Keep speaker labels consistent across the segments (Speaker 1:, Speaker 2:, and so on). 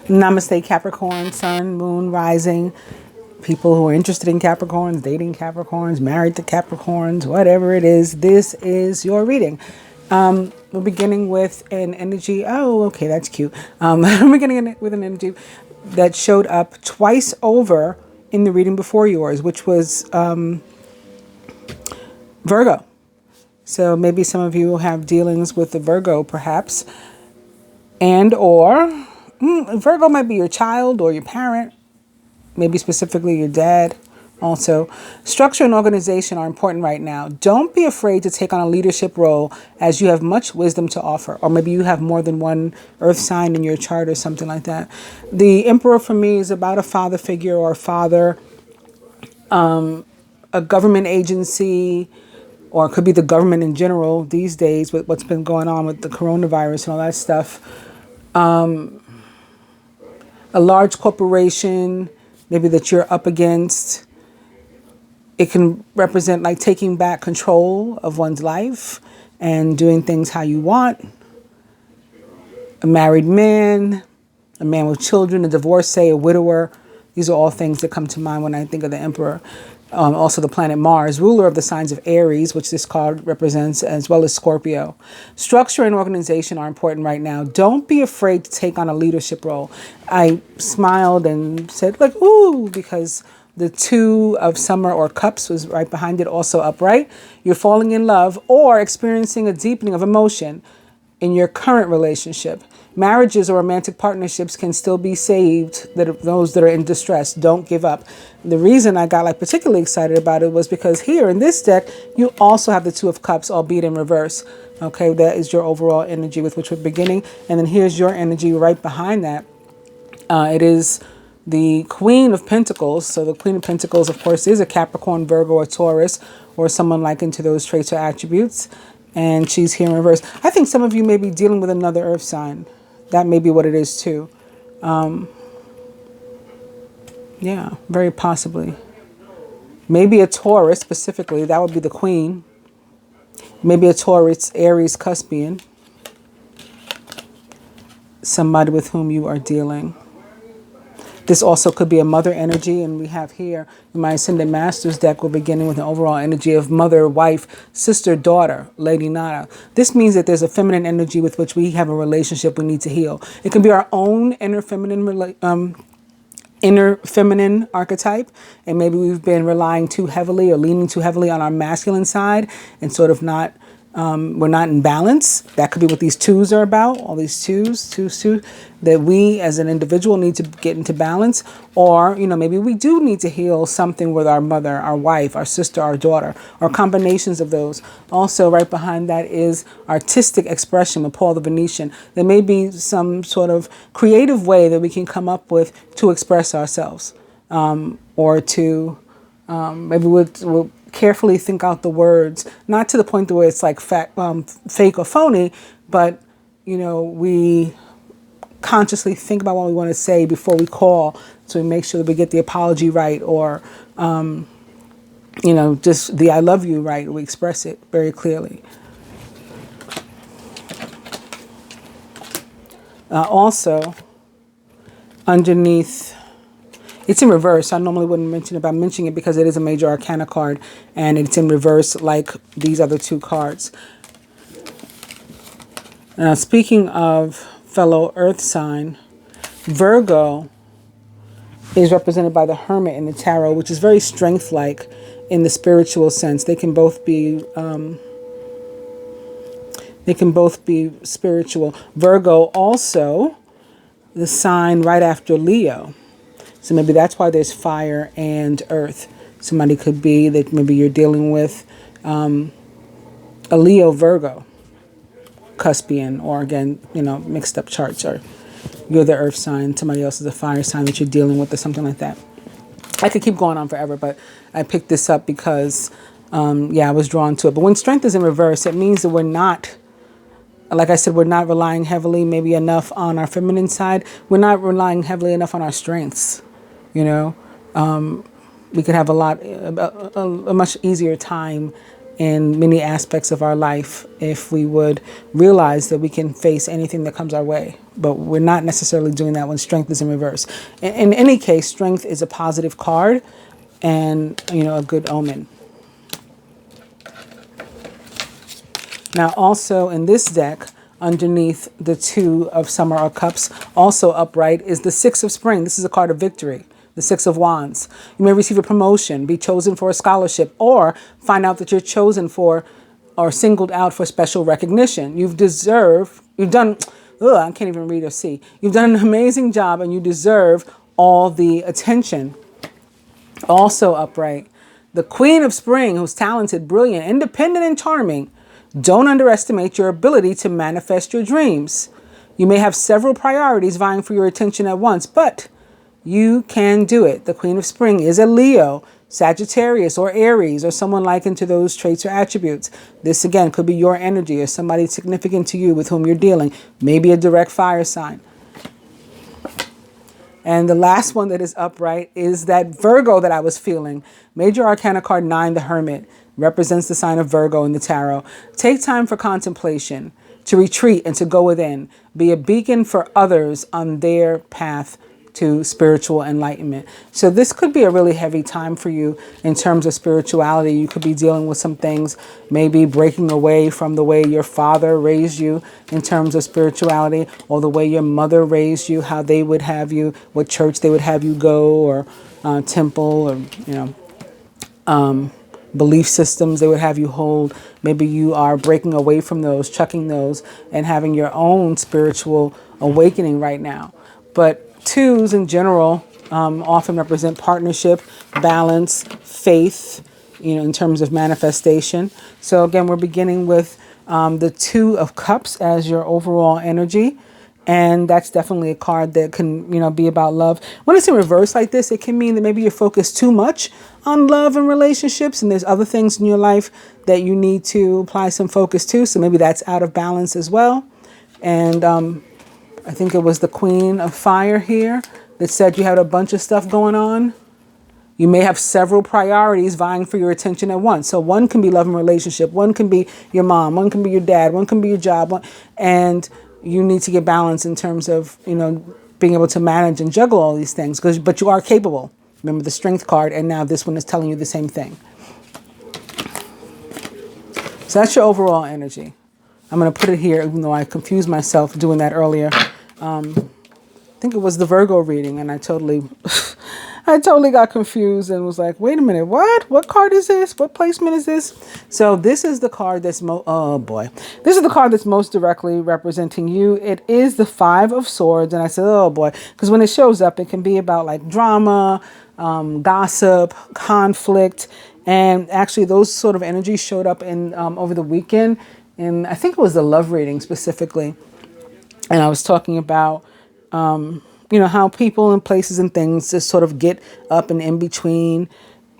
Speaker 1: Namaste, Capricorn, Sun, Moon, Rising. People who are interested in Capricorns, dating Capricorns, married to Capricorns, whatever it is, this is your reading. We're beginning with an energy. Oh, okay, that's cute. We're beginning with an energy that showed up twice over in the reading before yours, which was Virgo. So maybe some of you will have dealings with the Virgo, perhaps. And or Virgo might be your child or your parent, maybe specifically your dad. Also, structure and organization are important right now. Don't be afraid to take on a leadership role as you have much wisdom to offer. Or maybe you have more than one earth sign in your chart or something like that. The Emperor for me is about a father figure or a father, a government agency, or it could be the government in general these days with what's been going on with the coronavirus and all that stuff. A large corporation, maybe that you're up against. It can represent like taking back control of one's life and doing things how you want. A married man, a man with children, a divorcee, a widower. These are all things that come to mind when I think of the Emperor. Also the planet Mars, ruler of the signs of Aries, which this card represents, as well as Scorpio. Structure and organization are important right now. Don't be afraid to take on a leadership role. I smiled and said like, ooh, because the Two of Summer or Cups was right behind it, also upright. You're falling in love or experiencing a deepening of emotion in your current relationship. Marriages or romantic partnerships can still be saved, those that are in distress. Don't give up. The reason I got like particularly excited about it was because here in this deck, you also have the Two of Cups, albeit in reverse. Okay, that is your overall energy with which we're beginning. And then here's your energy right behind that. It is the Queen of Pentacles. So the Queen of Pentacles, of course, is a Capricorn, Virgo, or Taurus, or someone likened to those traits or attributes. And she's here in reverse. I think some of you may be dealing with another earth sign. That may be what it is too. Yeah, very possibly. Maybe a Taurus specifically. That would be the Queen. Maybe a Taurus, Aries, Cuspian. Somebody with whom you are dealing. This also could be a mother energy, and we have here in my Ascended Masters deck, we're beginning with an overall energy of mother, wife, sister, daughter, Lady Nada. This means that there's a feminine energy with which we have a relationship we need to heal. It can be our own inner feminine archetype, and maybe we've been relying too heavily or leaning too heavily on our masculine side and sort of not we're not in balance. That could be what these twos are about, all these twos, that we as an individual need to get into balance. Or, you know, maybe we do need to heal something with our mother, our wife, our sister, our daughter, or combinations of those. Also, right behind that is artistic expression with Paul the Venetian. There may be some sort of creative way that we can come up with to express ourselves, or to maybe we'll carefully think out the words, not to the point where it's like fake or phony, but, you know, we consciously think about what we want to say before we call, so we make sure that we get the apology right, or, you know, just the I love you right. We express it very clearly. Also, underneath, it's in reverse. I normally wouldn't mention it, but I'm mentioning it because it is a major arcana card and it's in reverse like these other two cards. Now, speaking of fellow earth sign, Virgo is represented by the Hermit in the tarot, which is very strength-like in the spiritual sense. They can both be spiritual. Virgo also the sign right after Leo. So maybe that's why there's fire and earth. Somebody could be that maybe you're dealing with a Leo Virgo Cuspian, or again, you know, mixed up charts, or you're the earth sign, somebody else is a fire sign that you're dealing with, or something like that. I could keep going on forever, but I picked this up because, yeah, I was drawn to it. But when strength is in reverse, it means that we're not, like I said, we're not relying heavily maybe enough on our feminine side. We're not relying heavily enough on our strengths. You know, we could have a much easier time in many aspects of our life if we would realize that we can face anything that comes our way. But we're not necessarily doing that when strength is in reverse. In any case, strength is a positive card and, a good omen. Now, also in this deck, underneath the Two of Summer or Cups, also upright, is the Six of Spring. This is a card of victory. The Six of Wands. You may receive a promotion, be chosen for a scholarship, or find out that you're chosen for or singled out for special recognition. You've done, I can't even read or see. You've done an amazing job and you deserve all the attention. Also upright, the Queen of Spring, who's talented, brilliant, independent, and charming. Don't underestimate your ability to manifest your dreams. You may have several priorities vying for your attention at once, but you can do it. The Queen of Spring is a Leo, Sagittarius, or Aries, or someone likened to those traits or attributes. This, again, could be your energy or somebody significant to you with whom you're dealing. Maybe a direct fire sign. And the last one that is upright is that Virgo that I was feeling. Major Arcana card 9, the Hermit, represents the sign of Virgo in the tarot. Take time for contemplation, to retreat and to go within. Be a beacon for others on their path to spiritual enlightenment. So this could be a really heavy time for you in terms of spirituality. You could be dealing with some things, maybe breaking away from the way your father raised you in terms of spirituality, or the way your mother raised you, how they would have you, what church they would have you go, or temple, or, belief systems they would have you hold. Maybe you are breaking away from those, chucking those, and having your own spiritual awakening right now. But twos in general often represent partnership, balance, faith, in terms of manifestation. So again, we're beginning with the Two of Cups as your overall energy. And that's definitely a card that can, be about love. When it's in reverse like this, it can mean that maybe you're focused too much on love and relationships, and there's other things in your life that you need to apply some focus to. So maybe that's out of balance as well. And I think it was the Queen of Fire here that said you had a bunch of stuff going on. You may have several priorities vying for your attention at once. So one can be love and relationship. One can be your mom. One can be your dad. One can be your job. And you need to get balance in terms of, being able to manage and juggle all these things. But you are capable. Remember the Strength card, and now this one is telling you the same thing. So that's your overall energy. I'm going to put it here, even though I confused myself doing that earlier. I think it was the Virgo reading, and I totally got confused and was like, wait a minute, what? What card is this? What placement is this? So this is the card that's This is the card that's most directly representing you. It is the Five of Swords, and I said, oh boy, because when it shows up, it can be about like drama, gossip, conflict, and actually those sort of energies showed up in over the weekend, and I think it was the love reading specifically. And I was talking about, how people and places and things just sort of get up and in between,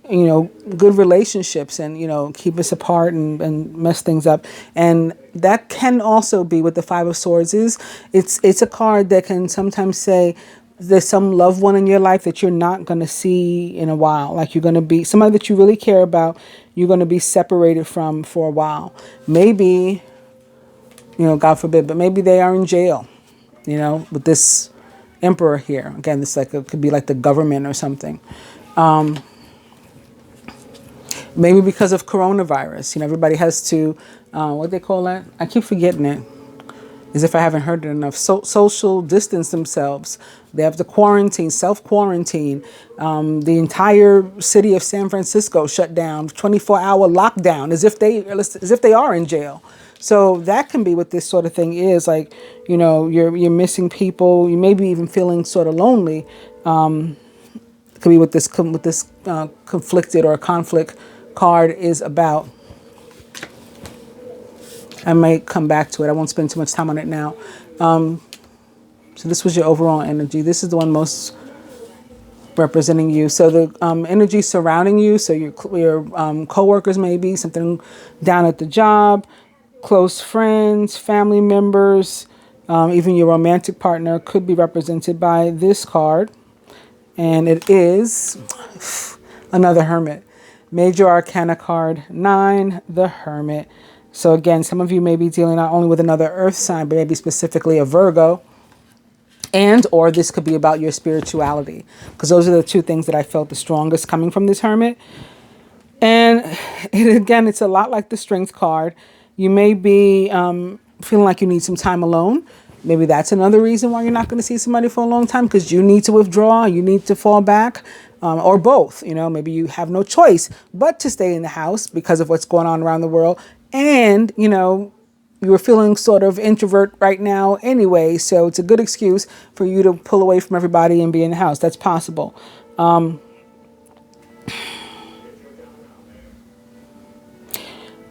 Speaker 1: good relationships and, keep us apart and mess things up. And that can also be what the Five of Swords is. It's a card that can sometimes say there's some loved one in your life that you're not going to see in a while. Like you're going to be somebody that you really care about. You're going to be separated from for a while. Maybe, God forbid, but maybe they are in jail, with this Emperor here. Again, this could be like the government or something. Maybe because of coronavirus. Everybody has to, what they call that? I keep forgetting it. As if I haven't heard it enough. Social distance themselves. They have to quarantine, self-quarantine. The entire city of San Francisco shut down, 24-hour lockdown, as if they are in jail. So that can be what this sort of thing is. Like, you're missing people. You may be even feeling sort of lonely. It could be what this conflicted or conflict card is about. I might come back to it. I won't spend too much time on it now. So this was your overall energy. This is the one most representing you. So the energy surrounding you, so your co-workers maybe, something down at the job, close friends, family members, even your romantic partner could be represented by this card. And it is another Hermit. Major Arcana card 9, the Hermit. So again, some of you may be dealing not only with another earth sign, but maybe specifically a Virgo. And or this could be about your spirituality, because those are the two things that I felt the strongest coming from this Hermit. And again, it's a lot like the Strength card. You may be feeling like you need some time alone. Maybe that's another reason why you're not going to see somebody for a long time, because you need to withdraw, you need to fall back, or both. You know, maybe you have no choice but to stay in the house because of what's going on around the world. And, you know, you're feeling sort of introvert right now anyway, so it's a good excuse for you to pull away from everybody and be in the house. That's possible.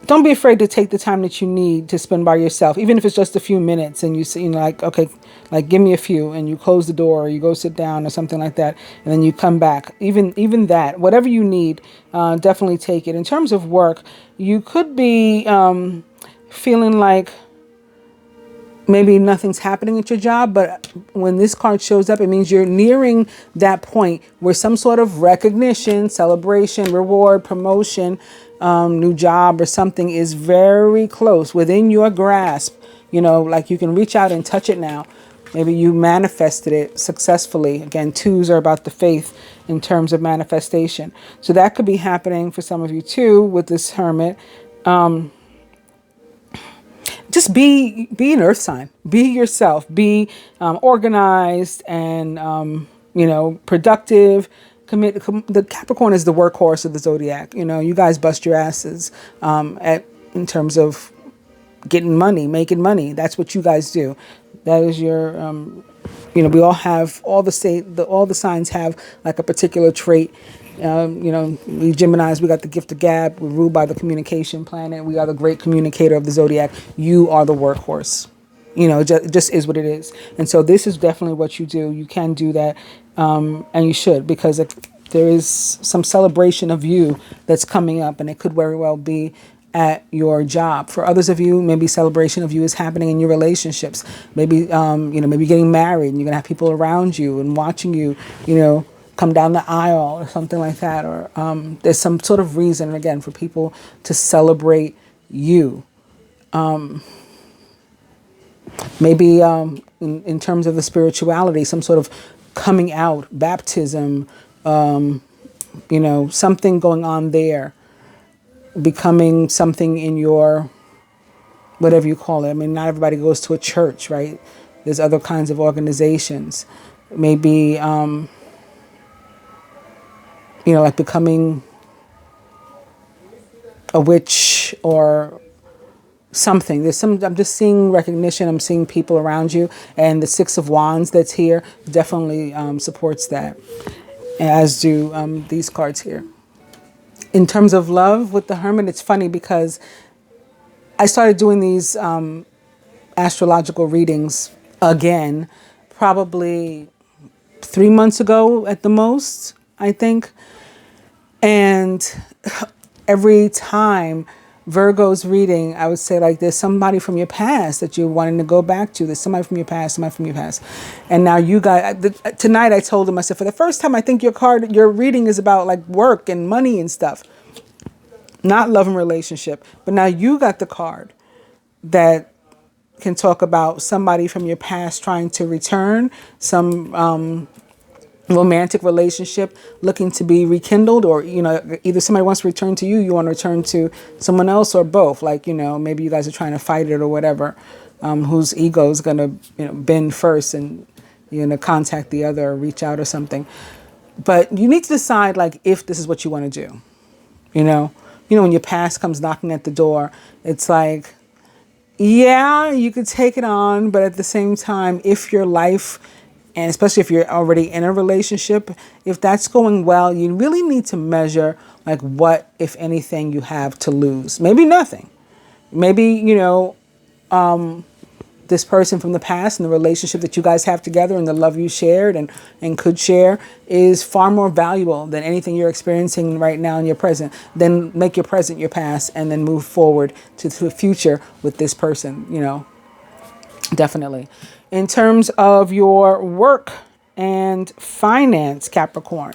Speaker 1: Don't be afraid to take the time that you need to spend by yourself, even if it's just a few minutes, and you say, you know, like, okay, like give me a few, and you close the door, or you go sit down or something like that, and then you come back. Even that, whatever you need, definitely take it. In terms of work, you could be feeling like maybe nothing's happening at your job, but when this card shows up, it means you're nearing that point where some sort of recognition, celebration, reward, promotion, new job or something is very close, within your grasp. You know, like you can reach out and touch it now. Maybe you manifested it successfully. Again, 2s are about the faith in terms of manifestation. So that could be happening for some of you too with this Hermit. Just be an earth sign. Be yourself. Be organized and, you know, productive. The Capricorn is the workhorse of the Zodiac. You know, you guys bust your asses in terms of getting money, making money. That's what you guys do. That is your, you know, we all have, all the signs have like a particular trait. You know, we Geminis, we got the gift of gab. We're ruled by the communication planet. We are the great communicator of the Zodiac. You are the workhorse. You know, it just is what it is. And so this is definitely what you do. You can do that, and you should, because there is some celebration of you that's coming up, and it could very well be at your job. For others of you, maybe celebration of you is happening in your relationships. Maybe, you know, maybe getting married, and you're going to have people around you and watching you, you know, come down the aisle or something like that. Or there's some sort of reason, again, for people to celebrate you. Maybe in terms of the spirituality, some sort of coming out, baptism, you know, something going on there, becoming something in your, whatever you call it. I mean, not everybody goes to a church, right? There's other kinds of organizations. Maybe, you know, like becoming a witch or something. I'm just seeing recognition. I'm seeing people around you. And the 6 of Wands that's here definitely supports that, as do these cards here. In terms of love with the Hermit, it's funny because I started doing these astrological readings again, probably 3 months ago at the most, I think. And every time Virgo's reading, I would say, like, there's somebody from your past that you're wanting to go back to. There's somebody from your past, somebody from your past. And now you guys, tonight I told him, I said, for the first time, I think your reading is about like work and money and stuff, not love and relationship. But now you got the card that can talk about somebody from your past trying to return, some romantic relationship looking to be rekindled, or, you know, either somebody wants to return to you, you want to return to someone else, or both. Like, you know, maybe you guys are trying to fight it or whatever, whose ego is going to, you know, bend first and you're going to contact the other or reach out or something. But you need to decide, like, if this is what you want to do. You know, when your past comes knocking at the door, it's like, yeah, you could take it on, but at the same time, if your life, and especially if you're already in a relationship, if that's going well, you really need to measure, like, what, if anything, you have to lose. Maybe nothing. Maybe, you know, this person from the past and the relationship that you guys have together and the love you shared and could share is far more valuable than anything you're experiencing right now in your present. Then make your present your past and then move forward to the future with this person, you know, definitely. In terms of your work and finance, Capricorn,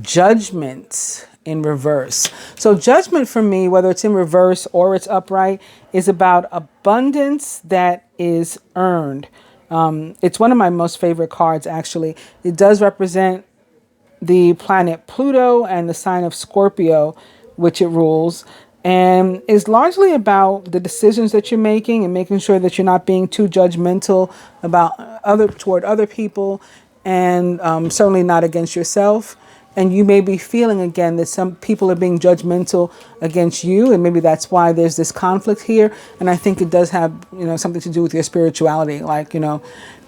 Speaker 1: Judgment in reverse. So Judgment for me, whether it's in reverse or it's upright, is about abundance that is earned. It's one of my most favorite cards, actually. It does represent the planet Pluto and the sign of Scorpio, which it rules, and is largely about the decisions that you're making and making sure that you're not being too judgmental about toward other people, and certainly not against yourself. And you may be feeling again that some people are being judgmental against you, and maybe that's why there's this conflict here. And I think it does have, something to do with your spirituality, like,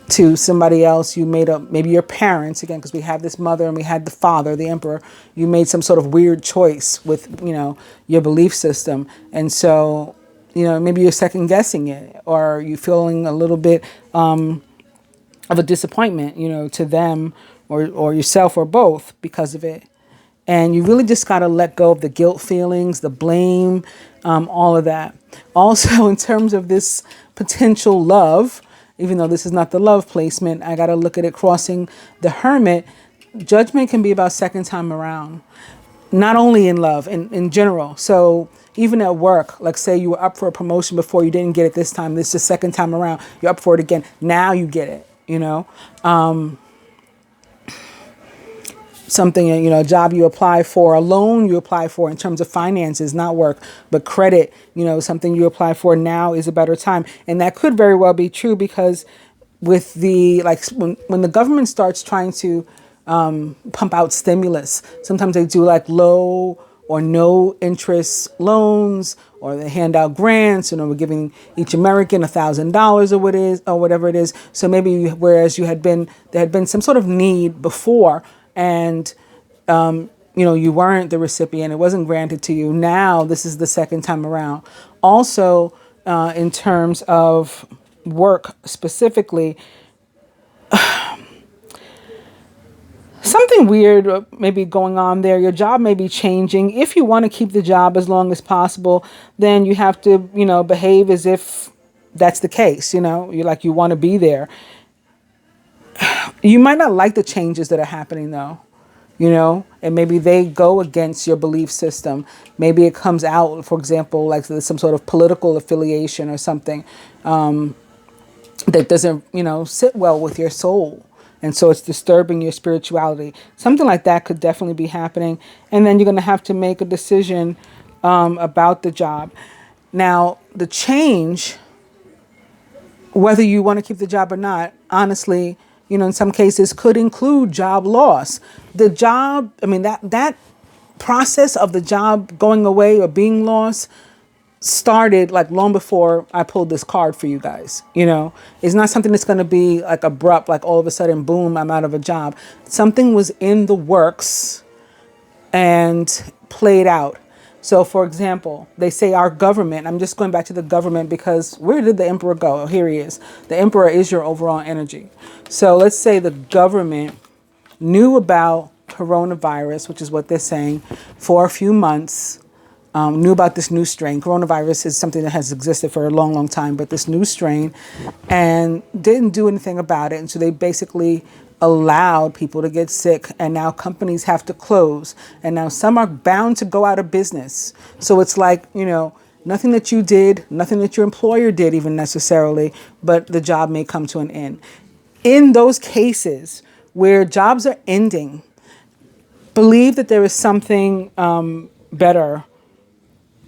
Speaker 1: to somebody else, you made up, maybe your parents, again, because we have this mother and we had the father, the emperor, you made some sort of weird choice with, your belief system. And so, maybe you're second guessing it, or you're feeling a little bit of a disappointment, to them or yourself or both because of it. And you really just got to let go of the guilt feelings, the blame, all of that. Also, in terms of this potential love, even though this is not the love placement, I got to look at it crossing the Hermit. Judgment can be about second time around, not only in love, in general. So even at work, like say you were up for a promotion before, you didn't get it this time. This is the second time around. You're up for it again. Now you get it, something, a job you apply for, a loan you apply for in terms of finances, not work, but credit, something you apply for now is a better time. And that could very well be true, because with the, when the government starts trying to pump out stimulus, sometimes they do like low or no interest loans, or they hand out grants, we're giving each American $1,000 or whatever it is. So maybe whereas there had been some sort of need before, and you weren't the recipient, it wasn't granted to you. Now this is the second time around. Also, in terms of work specifically, something weird maybe going on there. Your job may be changing. If you want to keep the job as long as possible, then you have to, behave as if that's the case. You want to be there. You might not like the changes that are happening though, and maybe they go against your belief system. Maybe it comes out, for example, like there's some sort of political affiliation or something that doesn't, sit well with your soul. And so it's disturbing your spirituality. Something like that could definitely be happening. And then you're going to have to make a decision about the job. Now, the change, whether you want to keep the job or not, honestly, in some cases could include job loss. The job, that process of the job going away or being lost started like long before I pulled this card for you guys. It's not something that's going to be like abrupt, like all of a sudden, boom, I'm out of a job. Something was in the works and played out. So, for example, they say our government, I'm just going back to the government because where did the emperor go? Oh, here he is. The emperor is your overall energy. So let's say the government knew about coronavirus, which is what they're saying, for a few months, knew about this new strain. Coronavirus is something that has existed for a long, long time, but this new strain, and didn't do anything about it. And so they basically allowed people to get sick, and now companies have to close, and now some are bound to go out of business. So it's like, nothing that you did, nothing that your employer did even necessarily, but the job may come to an end. In those cases where jobs are ending, believe that there is something better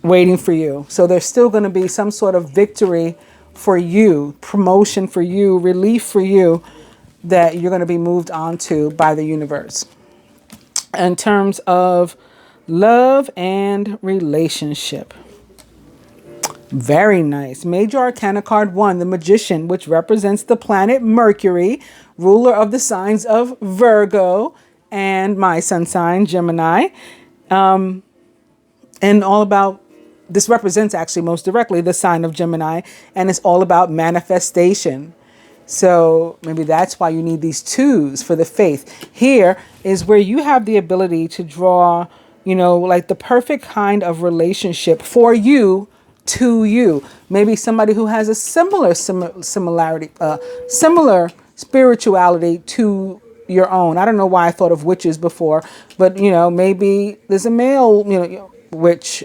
Speaker 1: waiting for you. So there's still going to be some sort of victory for you, promotion for you, relief for you, that you're going to be moved on to by the universe. In terms of love and relationship, very nice. Major Arcana card 1, the Magician, which represents the planet Mercury, ruler of the signs of Virgo and my sun sign, Gemini. And all about, this represents actually most directly the sign of Gemini, and it's all about manifestation. So maybe that's why you need these 2s for the faith. Here is where you have the ability to draw, like the perfect kind of relationship for you to you. Maybe somebody who has a similar spirituality to your own. I don't know why I thought of witches before, but you know, maybe there's a male, you know, witch,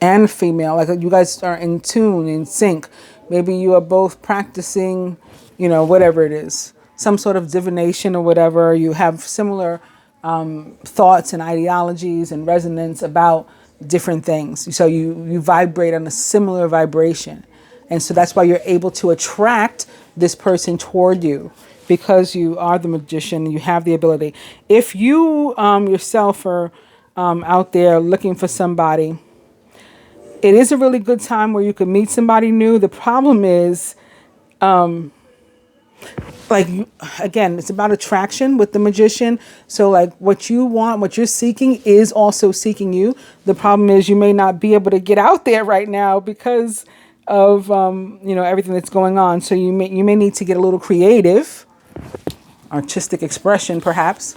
Speaker 1: and female, like you guys are in tune, in sync. Maybe you are both practicing, you know, whatever it is, some sort of divination or whatever. You have similar thoughts and ideologies and resonance about different things. So you vibrate on a similar vibration. And so that's why you're able to attract this person toward you, because you are the magician. You have the ability. If you yourself are out there looking for somebody, it is a really good time where you can meet somebody new. The problem is, again, it's about attraction with the magician. So like what you want, what you're seeking is also seeking you. The problem is you may not be able to get out there right now because of, you know, everything that's going on. So you may need to get a little creative, artistic expression, perhaps.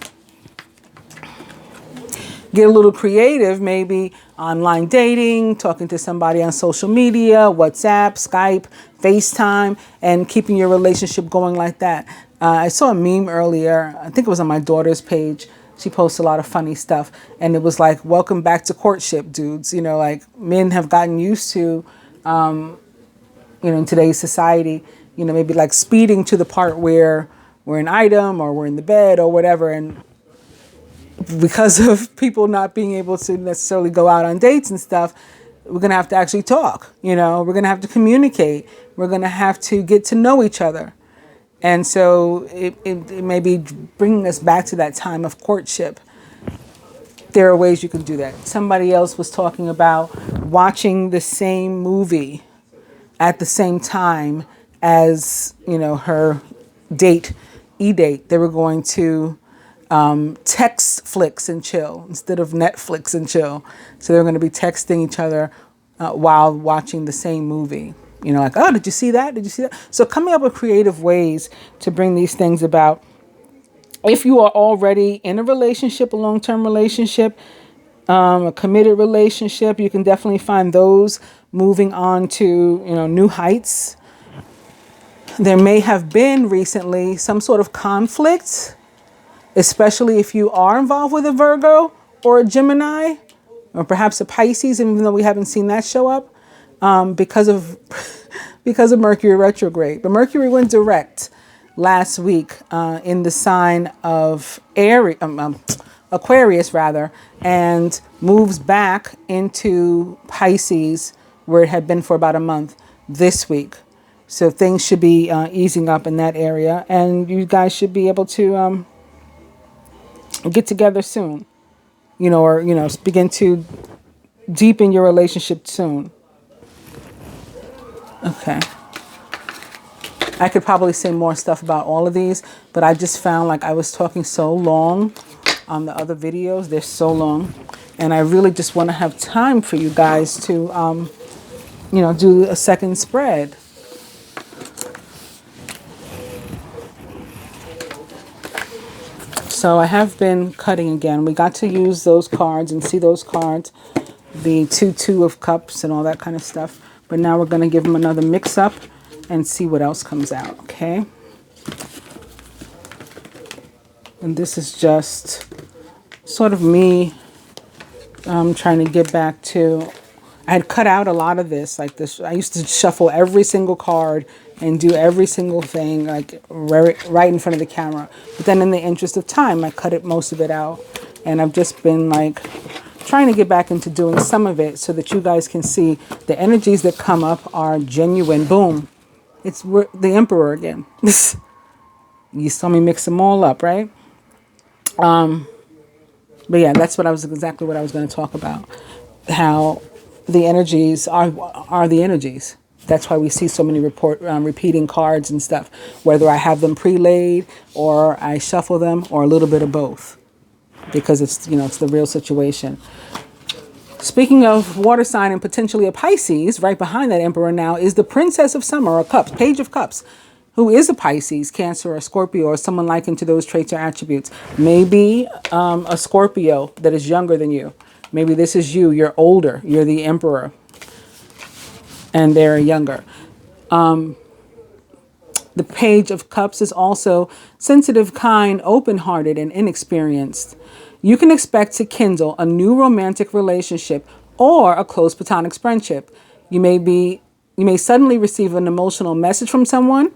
Speaker 1: Get a little creative, maybe online dating, talking to somebody on social media, WhatsApp, Skype, FaceTime, and keeping your relationship going like that. I saw a meme earlier. I think it was on my daughter's page. She posts a lot of funny stuff. And it was like, welcome back to courtship, dudes. You know, like men have gotten used to, you know, in today's society, you know, maybe like speeding to the part where we're an item or we're in the bed or whatever. And because of people not being able to necessarily go out on dates and stuff, we're going to have to actually talk, you know, we're going to have to communicate. We're going to have to get to know each other. And so it may be bringing us back to that time of courtship. There are ways you can do that. Somebody else was talking about watching the same movie at the same time as, you know, her date, e-date. They were going to text flicks and chill instead of Netflix and chill. So they're going to be texting each other while watching the same movie. You know, like, oh, did you see that? Did you see that? So coming up with creative ways to bring these things about. If you are already in a relationship, a long-term relationship, a committed relationship, you can definitely find those moving on to, you know, new heights. There may have been recently some sort of conflict, especially if you are involved with a Virgo or a Gemini or perhaps a Pisces, even though we haven't seen that show up because of Mercury retrograde. But Mercury went direct last week in the sign of Aquarius, rather, and moves back into Pisces, where it had been for about a month this week. So things should be easing up in that area, and you guys should be able to get together soon, you know, or, you know, begin to deepen your relationship soon. Okay. I could probably say more stuff about all of these, but I just found like I was talking so long on the other videos. They're so long. And I really just want to have time for you guys to, you know, do a second spread. So I have been cutting again. We got to use those cards and see those cards, the two of cups and all that kind of stuff. But now we're going to give them another mix up and see what else comes out, okay? And this is just sort of me trying to get back to, I had cut out a lot of this, like this. I used to shuffle every single card and do every single thing, like right in front of the camera. But then in the interest of time, I cut most of it out. And I've just been like trying to get back into doing some of it so that you guys can see the energies that come up are genuine. Boom. It's the Emperor again. You saw me mix them all up, right? But yeah, that's exactly what I was going to talk about. How the energies are the energies. That's why we see so many repeating cards and stuff, whether I have them pre-laid or I shuffle them or a little bit of both, because it's, you know, it's the real situation. Speaking of water sign and potentially a Pisces, right behind that Emperor now is the Princess of Summer, or Cups, Page of Cups, who is a Pisces, Cancer, or Scorpio, or someone likened to those traits or attributes. Maybe a Scorpio that is younger than you. Maybe this is you. You're older. You're the Emperor. And they're younger. The Page of Cups is also sensitive, kind, open-hearted, and inexperienced. You can expect to kindle a new romantic relationship or a close platonic friendship. You may suddenly receive an emotional message from someone.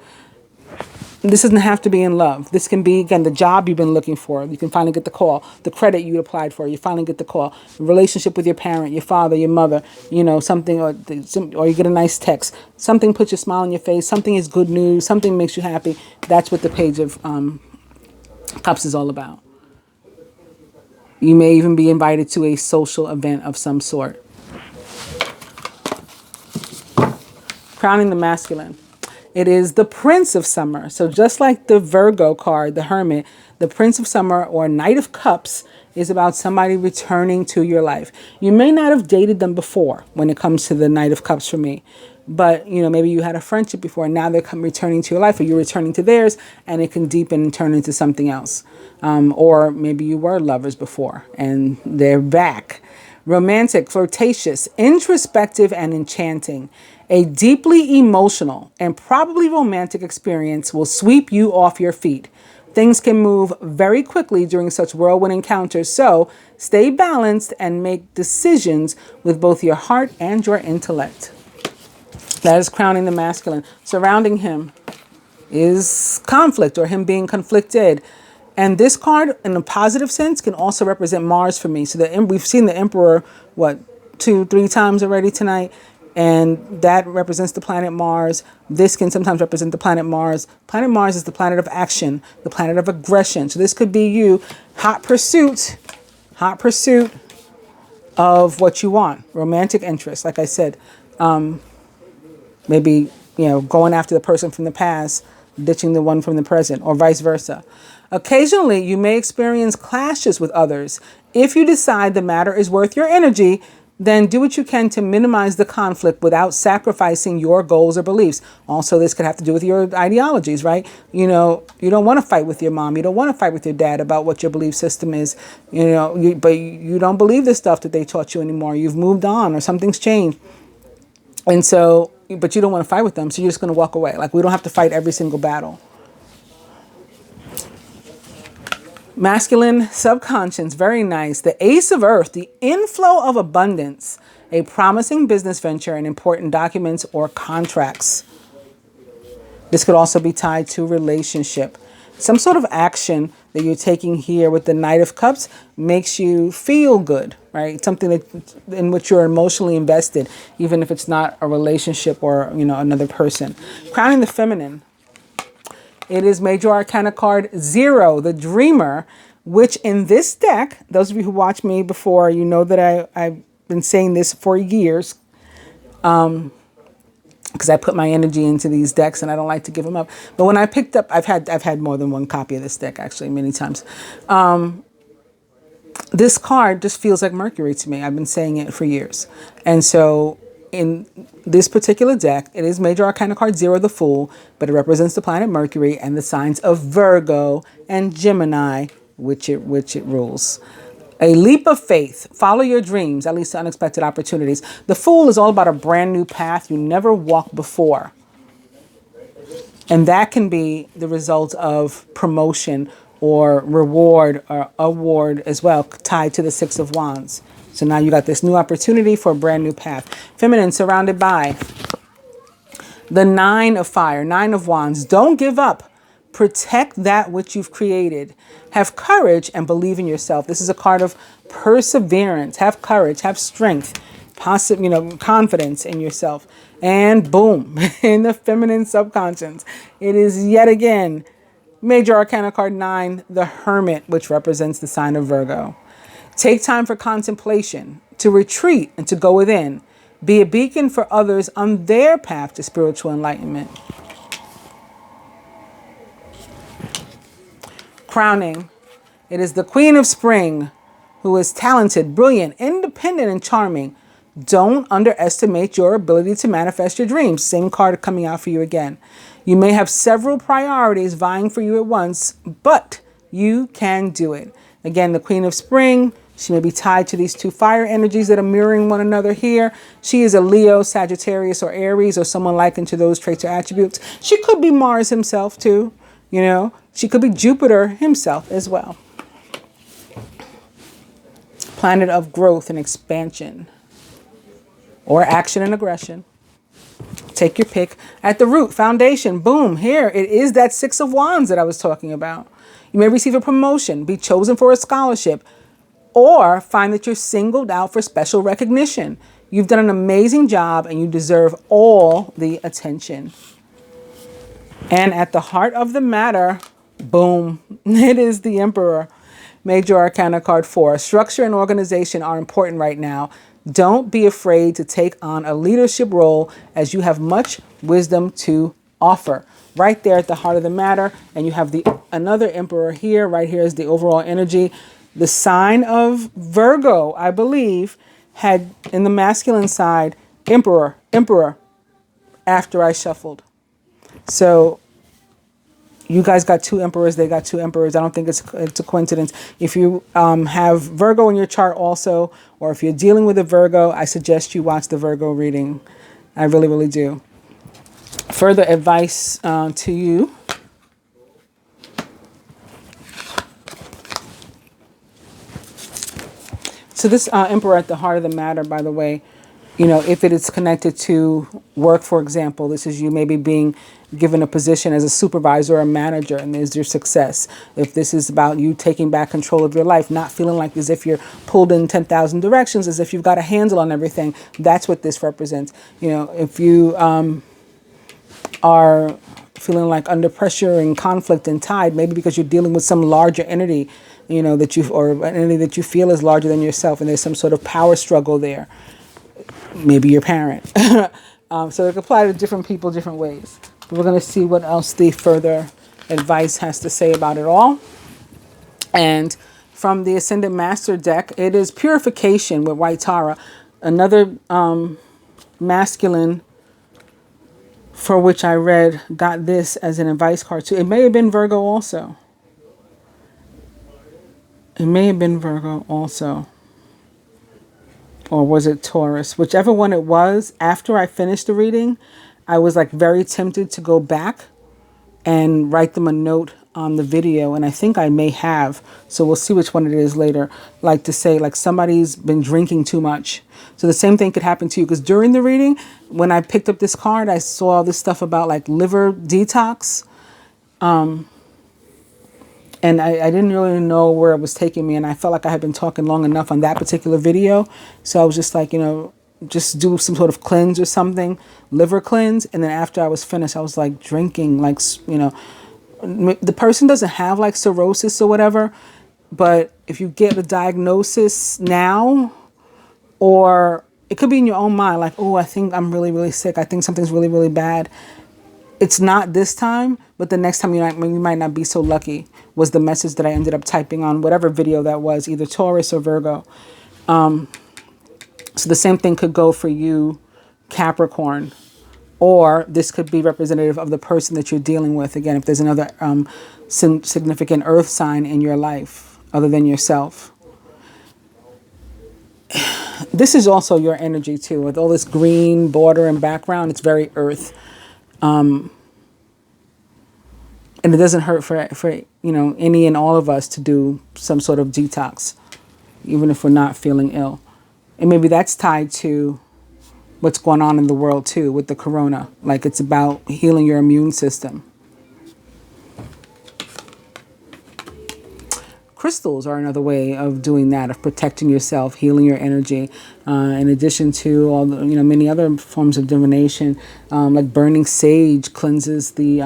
Speaker 1: This doesn't have to be in love. This can be, again, the job you've been looking for. You can finally get the call. The credit you applied for, you finally get the call. The relationship with your parent, your father, your mother, something, or you get a nice text. Something puts a smile on your face. Something is good news. Something makes you happy. That's what the Page of Cups is all about. You may even be invited to a social event of some sort. Crowning the Masculine. It is the Prince of Summer. So just like the Virgo card, the Hermit, the Prince of Summer or Knight of Cups is about somebody returning to your life. You may not have dated them before when it comes to the Knight of Cups for me. But, maybe you had a friendship before and now they're returning to your life, or you're returning to theirs, and it can deepen and turn into something else. Or maybe you were lovers before and they're back. Romantic, flirtatious, introspective, and enchanting. A deeply emotional and probably romantic experience will sweep you off your feet. Things can move very quickly during such whirlwind encounters, so stay balanced and make decisions with both your heart and your intellect. That is crowning the masculine. Surrounding him is conflict, or him being conflicted. And this card, in a positive sense, can also represent Mars for me. So we've seen the Emperor, 2-3 times already tonight. And that represents the planet Mars. This can sometimes represent the planet Mars. Planet Mars is the planet of action, the planet of aggression. So this could be you, hot pursuit of what you want. Romantic interest, like I said. Maybe, going after the person from the past, ditching the one from the present, or vice versa. Occasionally, you may experience clashes with others. If you decide the matter is worth your energy, then do what you can to minimize the conflict without sacrificing your goals or beliefs. Also, this could have to do with your ideologies, right? You don't want to fight with your mom. You don't want to fight with your dad about what your belief system is, but you don't believe the stuff that they taught you anymore. You've moved on, or something's changed. And so, but you don't want to fight with them. So you're just going to walk away. Like, we don't have to fight every single battle. Masculine subconscious, very nice. The Ace of Earth, the inflow of abundance, a promising business venture, and important documents or contracts. This could also be tied to relationship. Some sort of action that you're taking here with the Knight of Cups makes you feel good, right? Something that in which you're emotionally invested, even if it's not a relationship or, another person. Crowning the Feminine. It is Major Arcana card 0, the Dreamer, which in this deck, those of you who watched me before, you know that I've been saying this for years, because I put my energy into these decks and I don't like to give them up. But when I picked up, I've had more than one copy of this deck, actually, many times. This card just feels like Mercury to me. I've been saying it for years. And so in this particular deck, it is Major Arcana card 0, the Fool, but it represents the planet Mercury and the signs of Virgo and Gemini, which it rules. A leap of faith. Follow your dreams, at least to unexpected opportunities. The Fool is all about a brand new path you never walked before. And that can be the result of promotion or reward or award as well, tied to the 6 of Wands. So now you got this new opportunity for a brand new path. Feminine, surrounded by the 9 of Fire, 9 of Wands. Don't give up. Protect that which you've created. Have courage and believe in yourself. This is a card of perseverance. Have courage, have strength, confidence in yourself. And boom, in the feminine subconscious, it is yet again Major Arcana card 9, the Hermit, which represents the sign of Virgo. Take time for contemplation, to retreat and to go within. Be a beacon for others on their path to spiritual enlightenment. Crowning. It is the Queen of Spring, who is talented, brilliant, independent, and charming. Don't underestimate your ability to manifest your dreams. Same card coming out for you again. You may have several priorities vying for you at once, but you can do it. Again, the Queen of Spring, She may be tied to these two fire energies that are mirroring one another here. She is a Leo, Sagittarius, or Aries, or someone likened to those traits or attributes. She could be Mars himself too, you know. She could be Jupiter himself as well. Planet of growth and expansion, or action and aggression. Take your pick. At the root, foundation, boom, here it is, that Six of Wands that I was talking about. You may receive a promotion, be chosen for a scholarship, or find that you're singled out for special recognition. You've done an amazing job and you deserve all the attention. And at the heart of the matter, boom, it is the Emperor. Major Arcana card 4. Structure and organization are important right now. Don't be afraid to take on a leadership role, as you have much wisdom to offer. Right there at the heart of the matter. And you have another Emperor here. Right here is the overall energy. The sign of Virgo, I believe, had in the masculine side, Emperor, after I shuffled. So you guys got two Emperors, they got two Emperors. I don't think it's a coincidence. If you have Virgo in your chart also, or if you're dealing with a Virgo, I suggest you watch the Virgo reading. I really, really do. Further advice to you. So this Emperor at the heart of the matter, by the way, you know, if it is connected to work, for example, this is you maybe being given a position as a supervisor or a manager, and there's your success. If this is about you taking back control of your life, not feeling like as if you're pulled in 10,000 directions, as if you've got a handle on everything, that's what this represents. You know, if you are feeling like under pressure and conflict and tied, maybe because you're dealing with some larger entity, you know, or an entity that you feel is larger than yourself, and there's some sort of power struggle there. Maybe your parent. So it can apply to different people, different ways. But we're going to see what else the further advice has to say about it all. And from the Ascendant Master deck, it is Purification with White Tara. Another masculine for which I read got this as an advice card too. It may have been Virgo also. It may have been Virgo also. Or was it Taurus? Whichever one it was, after I finished the reading, I was like very tempted to go back and write them a note on the video. And I think I may have. So we'll see which one it is later. Like to say, like somebody's been drinking too much. So the same thing could happen to you. Because during the reading, when I picked up this card, I saw all this stuff about like liver detox. And I didn't really know where it was taking me. And I felt like I had been talking long enough on that particular video. So I was just like, you know, just do some sort of cleanse or something, liver cleanse. And then after I was finished, I was like drinking, like, you know, the person doesn't have like cirrhosis or whatever. But if you get a diagnosis now, or it could be in your own mind, like, oh, I think I'm really, really sick. I think something's really, really bad. It's not this time, but the next time you might not be so lucky, was the message that I ended up typing on whatever video that was, either Taurus or Virgo. So the same thing could go for you, Capricorn, or this could be representative of the person that you're dealing with. Again, if there's another significant earth sign in your life other than yourself. This is also your energy too, with all this green border and background. It's very earth. And it doesn't hurt for you know, any and all of us to do some sort of detox, even if we're not feeling ill. And maybe that's tied to what's going on in the world too with the corona. Like it's about healing your immune system. Crystals are another way of doing that, of protecting yourself, healing your energy. In addition to all the, you know, many other forms of divination, like burning sage cleanses the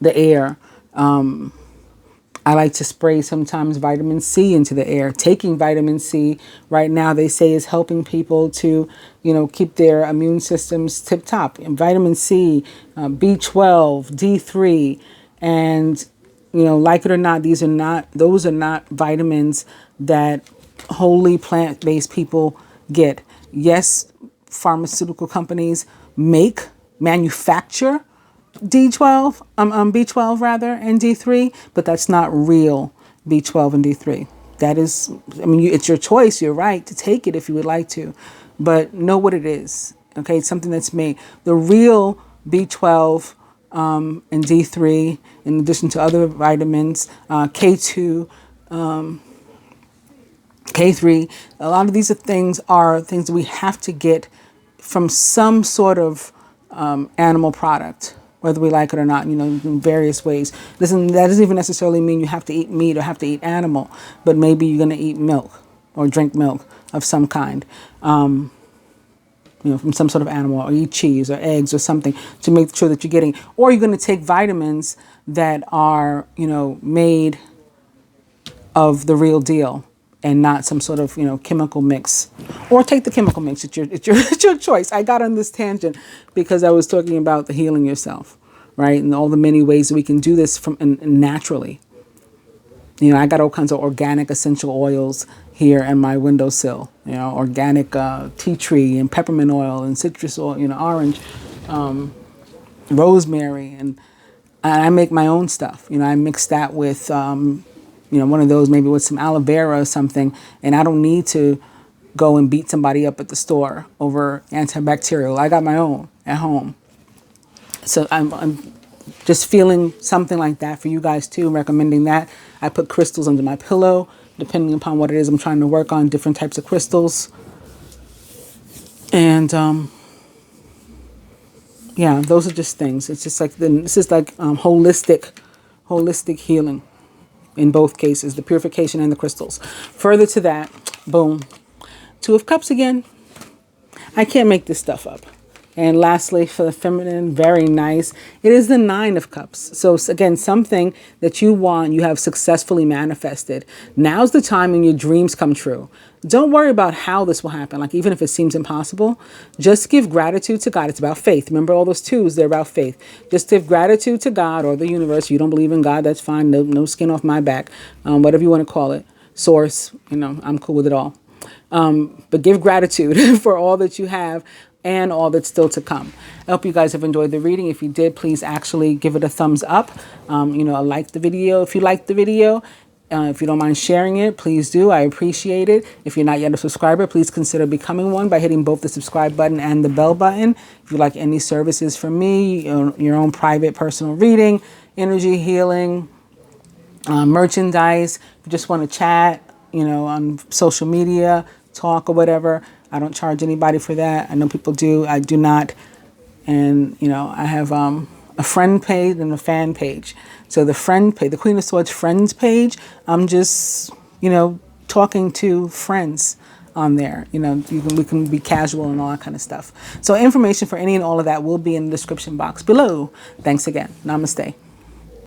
Speaker 1: air. I like to spray sometimes vitamin C into the air. Taking vitamin C right now, they say, is helping people to, you know, keep their immune systems tip top. And vitamin C, B12, D3, and you know, like it or not, those are not vitamins that wholly plant-based people get. Yes, pharmaceutical companies manufacture B12 rather, and D3, but that's not real B12 and D3. that is, I mean, it's your choice, your right to take it if you would like to, but know what it is. Okay, it's something that's made. The real B12 and D3, in addition to other vitamins, K2, K3, a lot of these are things that we have to get from some sort of animal product, whether we like it or not, you know, in various ways. That doesn't even necessarily mean you have to eat meat or have to eat animal, but maybe you're going to eat milk or drink milk of some kind, you know, from some sort of animal, or eat cheese or eggs or something to make sure that you're getting, or you're going to take vitamins that are, you know, made of the real deal and not some sort of, you know, chemical mix, or take the chemical mix. It's your choice. I got on this tangent because I was talking about the healing yourself, right? And all the many ways that we can do this from naturally. You know, I got all kinds of organic essential oils here in my windowsill, you know, organic tea tree and peppermint oil and citrus oil, you know, orange, rosemary. And I make my own stuff. You know, I mix that with, you know, one of those maybe with some aloe vera or something. And I don't need to go and beat somebody up at the store over antibacterial. I got my own at home. So I'm just feeling something like that for you guys too, recommending that. I put crystals under my pillow, depending upon what it is I'm trying to work on, different types of crystals. And yeah, those are just things. It's just like, this is like holistic healing in both cases, the purification and the crystals. Further to that, boom, Two of Cups again. I can't make this stuff up. And lastly, for the feminine, very nice, it is the Nine of Cups. So again, something that you want, you have successfully manifested. Now's the time when your dreams come true. Don't worry about how this will happen. Like, even if it seems impossible, just give gratitude to God. It's about faith. Remember all those twos, they're about faith. Just give gratitude to God or the universe. You don't believe in God, that's fine. No skin off my back. Whatever you want to call it. Source, you know, I'm cool with it all. But give gratitude for all that you have and all that's still to come. I hope you guys have enjoyed the reading. If you did, please actually give it a thumbs up. You know, like the video if you liked the video. If you don't mind sharing it, please do. I appreciate it. If you're not yet a subscriber, please consider becoming one by hitting both the subscribe button and the bell button. If you like any services from me, your own private personal reading, energy healing, merchandise, if you just want to chat, you know, on social media, talk or whatever, I don't charge anybody for that. I know people do. I do not. And, you know, I have a friend page and a fan page. So the friend page, the Queen of Swords friends page, I'm just, you know, talking to friends on there. You know, we can be casual and all that kind of stuff. So information for any and all of that will be in the description box below. Thanks again. Namaste.